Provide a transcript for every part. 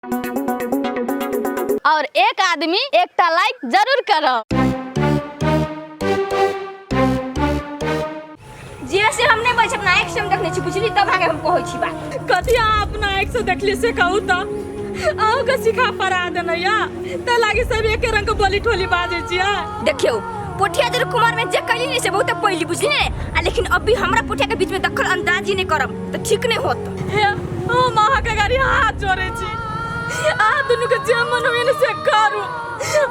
और एक आदमी एकटा लाइक जरूर करो। जैसे हमने बस अपना आँख से देखने छी बुझली तब आगे हम कहै छी बात। कथी अपना आँख से देखली से कहू तो आओ के सिखा पड़ा देना या त लागे सब एक रंग के बोली ठोली बाजे छिया। देखियो पोठिया जर कुमार में जे कली नहीं से बहुत पहली बुझली ने, लेकिन अभी हमरा पोठिया के बीच में दखल अंदाजी नहीं करम तो ठीक नहीं होत। हे ओ माहा के गाड़ी हाथ जोड़े छी आ दुनु के जे मन होइने से करू।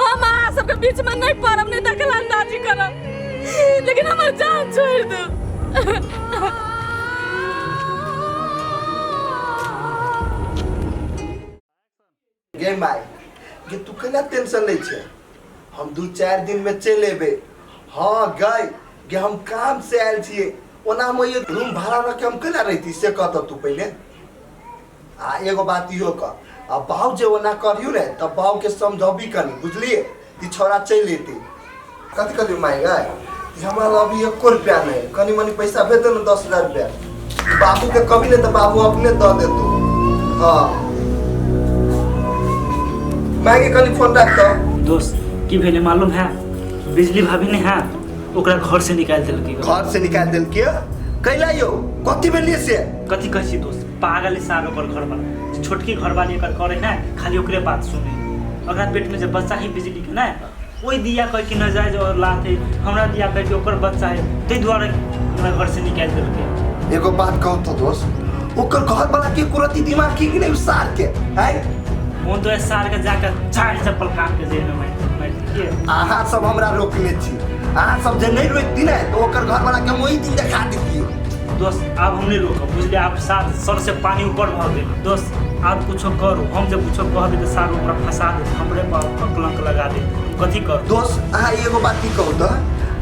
हम आ सब के बीच में नहीं परम नहीं दखल अंदाजी करम, लेकिन हमर जान छोड़ दो। गे माय गे तू कला टेंशन नहीं छे, हम 2-4 दिन में चल एबे। हाँ गए गे हम काम से आयल छिए, ओना में ये रूम भाड़ा रख के हम कला रहती से कहत तू पहले। आ एगो बात इहो क आ बाऊ जे ओना करियो रे त बाऊ के समझबी कनी बुझलिए ती छोरा चल लेती। कथि कथि माय गए हमरा अभी 1 रुपया नहीं, कनी मनी पैसा भेज दे न 10,000 रुपया। बाबू के कभी नहीं तो बाबू अपने द दे तू। हाँ मांगे कनी फोन रख तो। दोस्त की भेले मालूम है? बिजली भाभी ने है ओकरा घर से निकाल देलकै। घर से निकाल देलकै? कैला यो कथि भेलिए से? कथी कहै छी दोस्त, पागल है साग ओकर घर वाला। छोटकी घर वाली एकर करे ना खाली ओकरे बात सुने। ओकरा पेट में जब बच्चा ही बिजली के ना ओई दिया कह के नजायज और लात है, हमरा दिया कह के ओकर बच्चा है, तै द्वारा ओकरा घर से निकाल देलकै। एगो बात कहू तो दोस्त, ओकर घर वाला के कुरती दिमाग की नहीं सार के है? मोन तो सार के जाकर चार चप्पल काट के जेल में के आहा सब हमरा रोकने छी। आहा सब जे नहीं रोकती ना तो ओकर घर वाला के मोही दिन दिखा देती। दोस्त अब हम नहीं रोकब बुझले, आप सार सर से पानी ऊपर भ गेल। दोस्त आप कुछो करू, हम जब कुछो कहबे तो सार ओकरा फंसा दे, हमरे पर कलंक लगा दे। कथी कर दोस्त आहा एगो बात की कहू तो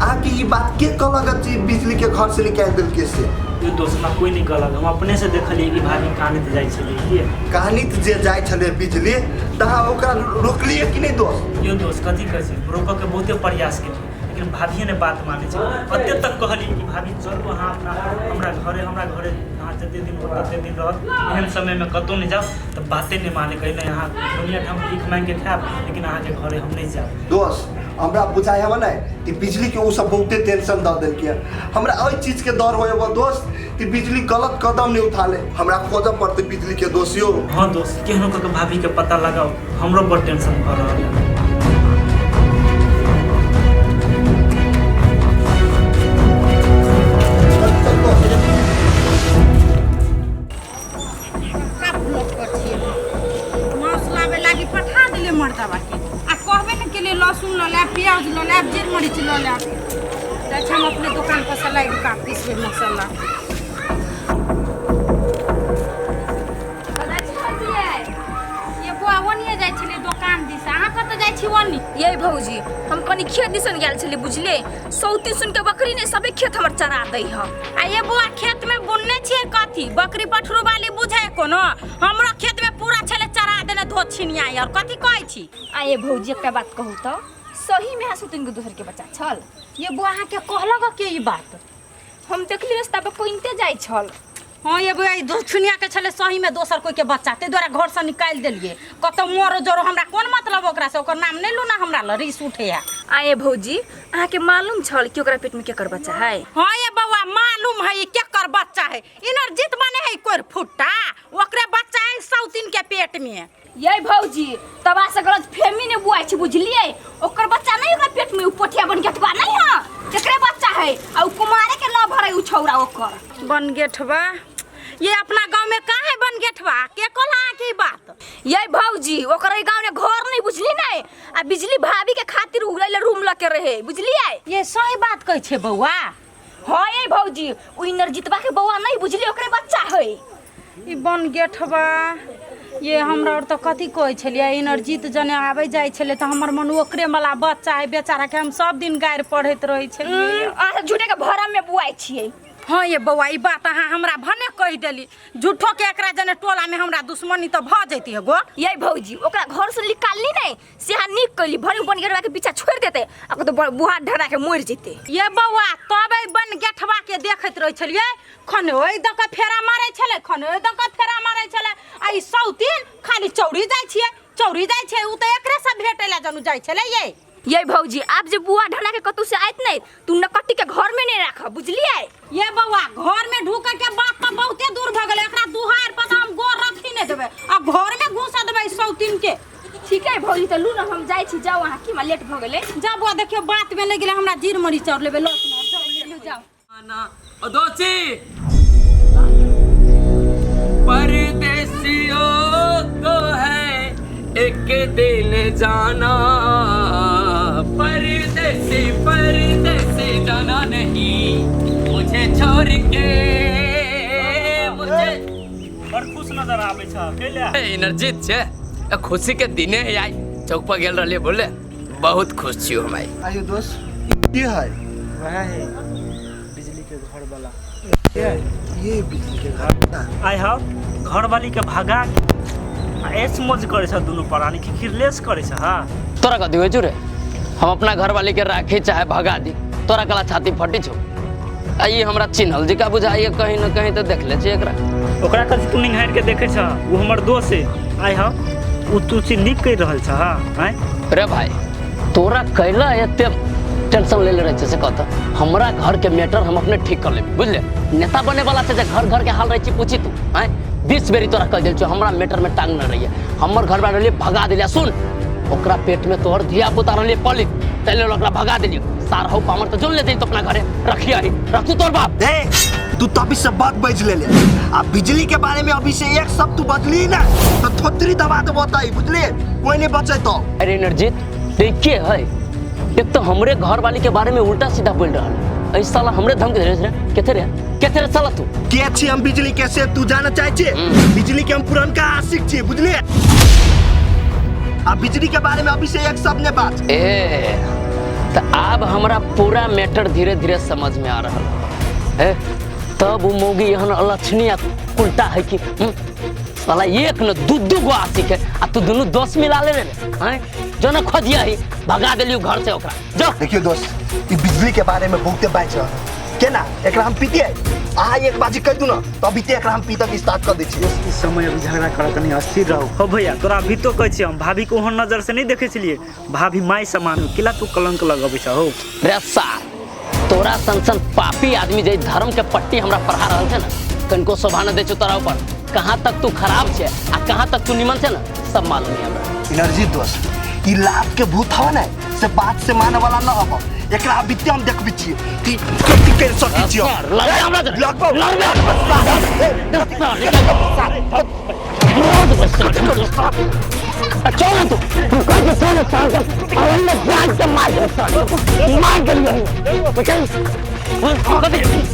आके ई बात के कहलक जी बिजली के घर से निकाल देलकै से? ये दोस्त ना कोई नहीं कहलक, हम अपने से देखलिए कि भाभी कहानी ते जाई छले। कहानी जे जाय छले बिजली तहा ओकरा रोकलिए कि नहीं दोस्त? यो दोस्त कथी कहै छै, रोक के बहुते प्रयास केलिए लेकिन भाभी ने बात माने छै। अत्ते तक कहलिए कि भाभी चलू अहाँ अपना हमरा घरे अहाँ जते दिन रहत एहन समय में कतौ नहीं जाओ, तो बातें नहीं माने। कहि नहीं अहाँ दुनिया हम भीख मांग के खाब लेकिन अहाँ के घरे हम नहीं जाब। दोस्त हमरा बुझाय हवा ना कि बिजली के उ सब बहुते टेंशन द देलकै। हमरा ओइ चीज के डर होय बा दोस्त कि बिजली गलत कदम नहीं उठा ले, हमरा खोजब पड़ते बिजली के दोषियो। हां दोस्त केहनो के भाभी के पता लगाओ, हमरो बड़ टेंशन भ रहल है। लहसुन ल ले, प्याज ल ले, जीर मरीच ल ले। अच्छा हम अपने दुकान पर से लाई का पीस मसाला। ये बुआ वनिए जाय छले दुकान दिस, अहाँ कत जाय छी वनी? ये भौजी हम कनी खेत दिसन गेल छले बुझले, सौती सुन के बकरी ने सबे खेत हमर चरा दै ह। आ ये बुआ खेत में बुनने छिए कथी? बकरी पठरू वाली बुझे कोनो? हमरा खेत में पूरा छले चरा देने धो छिनिया यार, कथी कहै छी? आ ये भौजी एकटा बात कहू तो, सही में हसुतिन के दोसर के बच्चा छल? ये बुआ अहाँ के कहलक के ई बात? हम देखली रास्ता पे कोइनते जाय छल। हाँ ये बुआ दो छुनिया के छले सही में दोसर कोई के बच्चा, ते द्वारा घर से निकाल देलिए। कत मोरो जोरो हमरा कोन मतलब ओकरा से, ओकर नाम नहीं लू ना हमरा ल रीस उठे। आ ये भौजी अहाँ के मालूम छल कि ओकरा पेट में केकर बच्चा है? हाँ ये बउआ मालूम है केकर बच्चा है। इनर जीत बने है कोर फुट्टा, ओकरे बच्चा है सौतीन के पेट में। ये भौजी तबा से गलत फेमी ने बुआई छी बुझलिए, ओकर बच्चा नहीं ओकर पेट में, उ पोठिया बन गेठबा नहीं है केकरे बच्चा है। आ उ कुमारे के न भरे उ छौरा ओकर बन गेठबा। ये अपना गांव में कहां है बन गेठबा? के कोला की बात? ये भौजी ओकर ई गांव में घर नहीं बुझली नहीं, आ बिजली भाभी के खातिर उगले रूम लके रहे बुझलिए। ये सही बात कह छे बउआ। हां ये भौजी उ इनर जितबा के बउआ नहीं बुझली, ओकरे बच्चा है ई बन गेठबा। ये हमरा और तो कथी कहै छलिए, इनरजीत जने आबै जाय छले त हमर मन ओकरे वाला बच्चा है बेचारा के हम सब दिन गायर पढ़ैत रहै छलिए। आ झूठे के भरम में बुआई छिए। हाँ ये बउआ ई बात अहाँ हमरा भने कह देली झूठो के एकरा जने टोला में हमरा दुश्मनी तो भ जैती है गो। ये भौजी ओकरा घर से निकालनी नहीं से हां निक कइली भरी बन गेटवा के पीछा छोड़ देते अब तो बुहा ढरा के मर जेते। ये बउआ तबे बन गेठवा के देखत रह छलिए खने ओइ द के फेरा मारै छले खने ओइ द के फेरा मारै छले आ ई सौतीन खाली चौड़ी जाय छै उ त एकरे से भेटेला जनु जाय छले ये भौजी आप जे बुआ ढला के कतु से आइत नहीं तू नकट्टी के घर में नहीं रख बुझलिए। ये बउआ घर में ढुके के बात तो बहुते दूर भ गेले एकरा दुहार पर हम गोर रखी नहीं देबे आ घर में घुसा देबे सौतीन के। ठीक है भौजी त लू न हम जाय छी जाओ अहाँ की लेट भ गेले जा बुआ देखियो बात में ले गेले हमरा जीर मरी चढ़ लेबे लस न जाओ ले जाओ ना अदोची परदेसियों को है एक दिन जाना परदेसी जाना नहीं मुझे छोड़ के मुझे और खुश नजर आवे छ केले एनर्जित छे खुशी के दिने आई चौक पर गेल रहले बोले बहुत खुश छी हम आई। आयो दोस्त ये है वह है बिजली के घर वाला ये बिजली के घर आई हाउ घर वाली के भगा ऐस मौज करे छ दुनु परानी की खिरलेस करे छ। हां तोरा कथी होइ छु रे हम अपना घर वाली के राखी चाहे भगा दी तोरा कला छाती फटी छु आई हमरा चिन्हल जी का बुझाइए कहीं न कहीं तो देख ले छी एकरा ओकरा कथी तू निहार के देखे छ वो हमर दोस्त है आई हाउ उ तू चीज निक कर रहल छ। हां रे भाई तोरा कैला एते टेंशन ले रहे से कहता हमरा घर के मैटर हम अपने ठीक कर ले बुझले नेता बने वाला से घर घर के हाल रही छी पूछी तू हैं 20 बेरी तोरा कह देल हमरा मैटर में टांग न रही है हमर घर वाले लिए भगा दिलिया सुन ओकरा पेट में तोहर धिया पुता रहले पलित तैले ओकरा भगा दिलियो सार हो पामर तो जोन ले दे तो अपना घरे रखिया ही रखू तोर बाप दे तू तो अभी से बात बज ले अब बिजली के बारे में अभी से एक शब्द तू बदली ना तो थोतरी दबा दे बताई बुझली कोई नहीं बचे तो। अरे नरजीत देखिए है एक तो हमरे घर वाली के बारे में उल्टा सीधा बोल रहा है साला हमरे धमकी दे रे केते रे साला तू के छी हम बिजली कैसे तू जाना चाहे छी बिजली के हम पुरनका आशिक छी बुझली अब बिजली के बारे में अभी से एक शब्द ने बात ए तो अब हमरा पूरा मैटर धीरे धीरे समझ में आ रहा है तब वो मोगी यहाँ अलक्षणीय उल्टा है कि साला एक न दू गो आशिक है आ तू दोनों दोस्त मिला ले रे हैं जो न खोजिया ही भगा देलियो घर से ओकरा जो देखियो दोस्त ई बिजली के बारे में बहुते बात छ केना एकरा हम पीते आ एक बाजी कह दू ना तभी ते एकरा हम पीता के स्टार्ट कर दे छी इस समय अभी झगड़ा कर कनी अस्थिर रहो हो भैया तोरा भी तो कहै छी हम भाभी को ओहन नजर से नहीं देखे छलिए भाभी माई समान हो किला तू कलंक लगाबै छ हो रे सार तोरा संसन पापी आदमी जे धर्म के पट्टी हमरा पढ़ा रहल छे ना कनको शोभा न दे छ तोरा ऊपर कहां तक तू खराब छे आ कहां तक तू निमन छे ना सब मालूम है हमरा एनर्जी दोस्त ई लात के भूत हवा ना से बात से माने वाला न हबो एकरा बित्ते हम देखबी छी कि कथि कर सकै छी लगा हमरा लगबो चल तू कल से साल का और जान के मार गलियो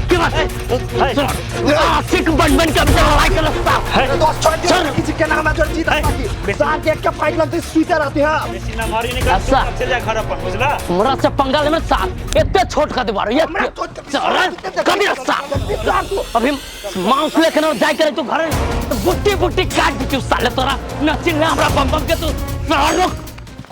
क्या बात है आशिक बन के लड़ाई कर रहा है दोस्त छोड़ दे किसी के नाम में जीत बाकी साथ देख के फाइट लगते स्वीटर आते हैं बेसी ना मारी निकल चल जा घर पर बुझला हमरा से पंगा ले में साथ इतने छोट कर देबार ये चल कभी रस्ता अभी मांस लेके न जाय करे तू घर बुट्टी बुट्टी काट दी तू साले तोरा न चिल्ला हमरा बम के तू सारो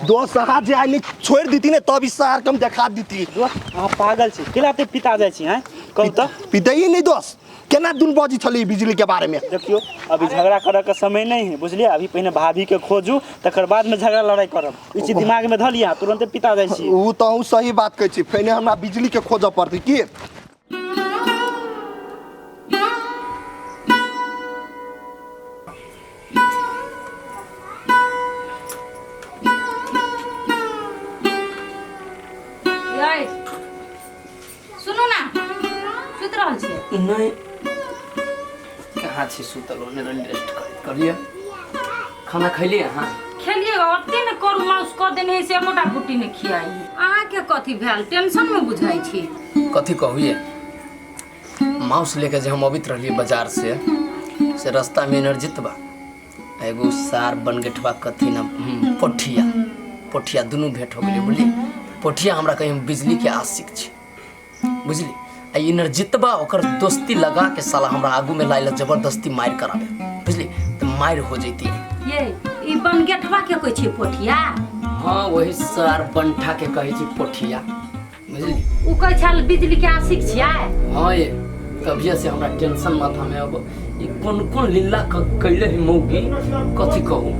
दोस्त हाथ जे आनी छोड़ दीती ने तब इस सार कम दिखा दीती हां पागल छी किलाते पिता जाय छी हैं कहू त पिता ही नहीं दोस्त केना दुन बाजी छली बिजली के बारे में देखियो अभी झगड़ा करे के समय नहीं है बुझलिए अभी पहले भाभी के खोजू तकर बाद में झगड़ा लड़ाई करब ई चीज दिमाग में ध लिया तुरंत पिता जाय छी ऊ तो सही बात कहै छी पहले हमरा बिजली के खोज पड़ती की सुनो ना सुत रहल छी नहीं कहाँ छी सुतल ओने रेस्ट करिए खाना खैलिए हां खेलिए ओते न करू माउस क देने से मोटा बुट्टी ने खियाई अहाँ के कथि भेल टेंशन में बुझाई छी कथी कहूए माउस लेके जे हम अबित रहलिए बाजार से रास्ता में एनर्जित बा एगो सार बनगेठवा कथी ना पोठिया दोनों भेंट हो गेलै बुझली पोठिया हमरा कहीं बिजली के आशिक छी बुझली इनरजितबा ओकर दोस्ती लगा के साला हमरा आगू में लाइल जबरदस्ती मार करावे बुझली तो मार हो जैती। ये ई बनगेठवा के कहै छै पोठिया? हाँ वही सर बंठा के कहै छै पोठिया बुझली। उ कहै छल बिजली के आशिक छियै? हाँ ये तभिए से हमरा टेंशन माथा में अब ई कोन लीला कैले है मौगी कथी कहूँ।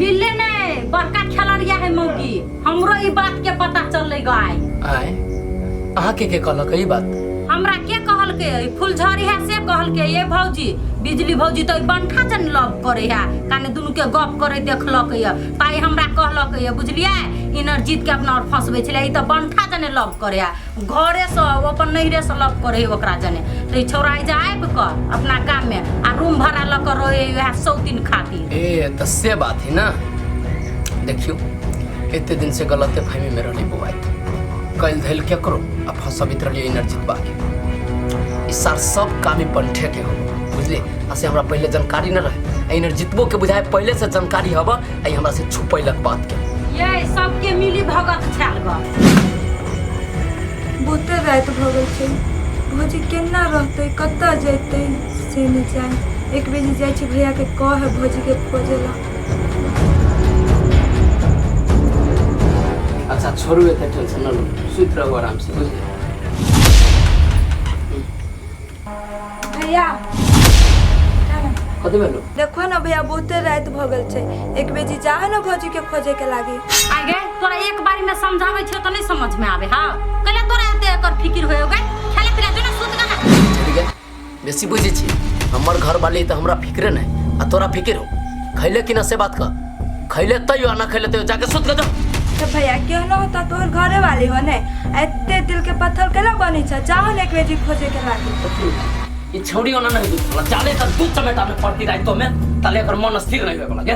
लीले ने बड़का खेलड़िया है मौगी, हमरो ई बात के पता चलले गाय। आए अहाँ के कहलक ई बात? हमरा के कहलके फुलझड़ी है से कहलके ये भौजी बिजली भौजी तो बंठा जन लव करे है काने दुनु के गप करे देखलक है ताई हमरा कहलक है बुझलिए इनरजीत के अपना और फसबे छले ई तो बंठा जने लव करे है घरे से अपन नैरे से लव करे है ओकरा जने तो ई छौरा जा आइब क अपना गाम में आ रूम भाड़ा ल कर रहे है 100 दिन खातिर। ए त से बात है ना देखियो एते दिन से गलते फहमी में रहली बुआई कल धैल के करो आ फसबित रहली इनरजीत बाकी ई सार सब कामी बंठे के हो बुझले। असे हमरा पहले जानकारी न रहे इनरजीतबो के बुझाए पहले से जानकारी हबा आई हमरा से छुपैलक बात के ये सबके मिली भगत छाल ग बहुते रात भ गेल छै भौजी केना रहतै कतऽ जेतै से नहि जाय। एक बजे जाइ छै भैया के कह भौजी के खोजेला। अच्छा छोड़ू एते टेंशन न लो सुत रहो आराम से बुझले। भैया कथि भेलो? देखो ना भैया बहुते रात भ गेल छै एक बजे जाए ना भौजी के खोजे के लागी। आगे तोरा एक बारी में समझावे छ तो नहीं समझ में आवे हां कले तोरा एते एकर फिकिर होय गए खेले पिला जो ना सुत गा ना ठीक है बेसी बुझे छी हमर घर वाली त हमरा फिक्रे नै आ तोरा फिकिर हो खैले कि ना से बात कर खैले तइयो ना खैले तइयो जाके सुत जा। तो भैया क्यों ना होता तोहर घरे वाली हो ने एते दिल के पत्थर केला बनी छ जाओ ना एक बजे खोजे के लागी। ई छौड़ी ओना नहीं दूसला चाले त दूध चमेटा में पड़ती रात तो में तले कर मन स्थिर नहीं होगला के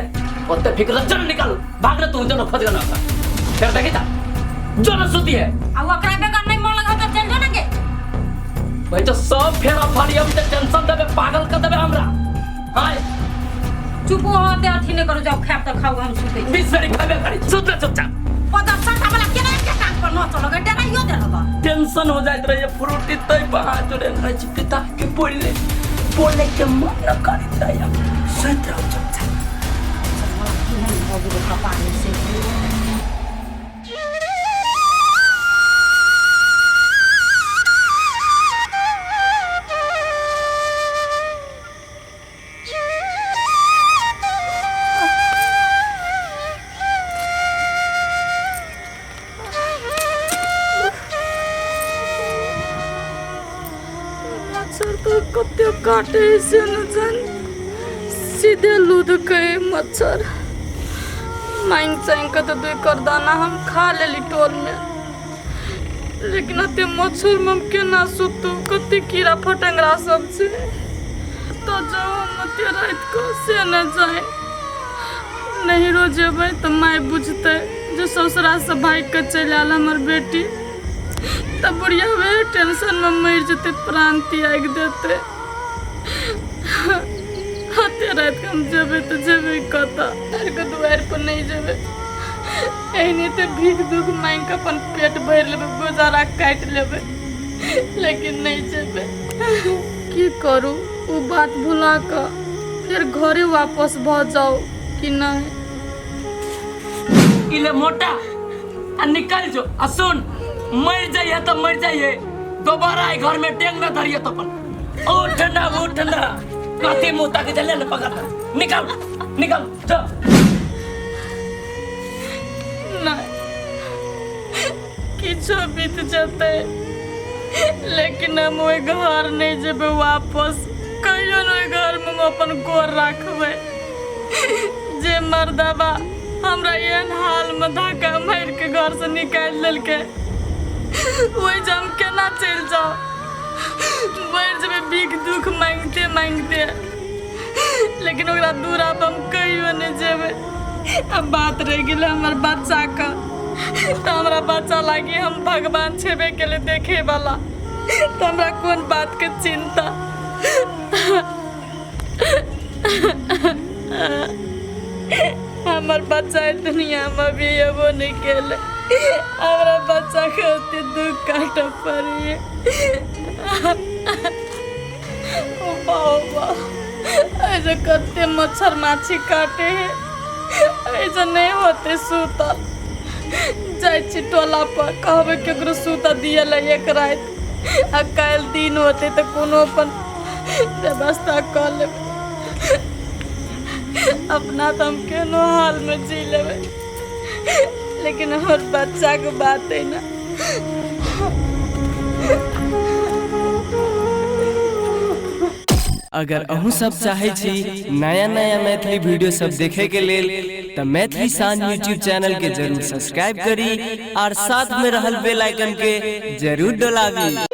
ओते फिक्र जन निकाल भाग रे तू जन खोज ना फिर देखी ता जन सुती है आ ओकरा बेगर नहीं मन लगा तो चल जो ना के भाई तो सब फेरा फाड़ी हम ते टेंशन देबे पागल कर देबे हमरा। हाय चुप होते अथी ने करो जाओ खा तो खाओ हम सुते 20 बेरी खाबे करी सुत रे चुपचाप पता सटा वाला के नहीं के काम पर न चलो गए डरा यो दे लगा टेंशन हो जात रहे फ्रूटी तई बहा जोरे न चिपता के बोले के मन न करी दया सुत रहो चुपचाप। मच्छर तो कते काटे से न जान सीधे लूद के मच्छर माइन चाइन के तो दुई कर दाना हम खा लेली टोल में लेकिन अते मच्छर में हम केना सुतू कते कीड़ा फटंगरा सब से तो जाओ हम अते रात को से न जाए नहीं रो जेबै तो माय बुझते जो ससुरा से भाई के चल आल हमर बेटी तब बुढ़िया वे टेंशन में मर जते प्राण त्याग देते हते रात के हम जेबे तो जेबे कता तार के दुआर पर नहीं जेबे एहने ते भीख दुख मांग के अपन पेट भर लेबे गुजारा काट लेबे लेकिन नहीं जेबे की करू वो बात भुला के फिर घरे वापस भ जाओ कि नहीं इले मोटा आ निकाल जो आ सुन मर जाइए तो मर जाइए दोबारा आई घर में टेंग न धरिए तो अपन ओ ठंडा काते मुंह ताके चले न पकड़ निकाल निकाल जा नहीं किछो बीत जाते लेकिन हम वो घर नहीं जेबे वापस कहियो न घर में हम अपन गोर रखबे जे मर्दबा हमरा एहन हाल में धक्का मार के घर से निकाल देलके वही जम केना चल जाओ मर जेबे भीख दुख मांगते लेकिन ओकरा दूरा पर हम कहियो नहीं जेबे। अब बात रह गेल हमर बच्चा का तो हमरा बच्चा लागी हम भगवान छेबे के लिए देखे वाला तो हमरा कौन बात के चिंता हमर बच्चा दुनिया में भी एबो नहीं केले हमारा बच्चा के होते दुख काट पड़ी ऐसे कते मच्छर माछी काटे है ऐसे नहीं होते सूतल जाई टोला पर कहबे केकरो सूता दिया एक रात आ कल दिन होते तो कोनो अपन व्यवस्था कर लेबे अपना तो हम केनो हाल में जी लेबे लेकिन हमार बच्चा के बात है ना। अगर अहू सब चाहे छी नया नया मैथिली वीडियो सब देखे के लेल तो मैथिली साँझ यूट्यूब चैनल के जरूर सब्सक्राइब करी और साथ में रहल बेल आइकन के जरूर दबावी।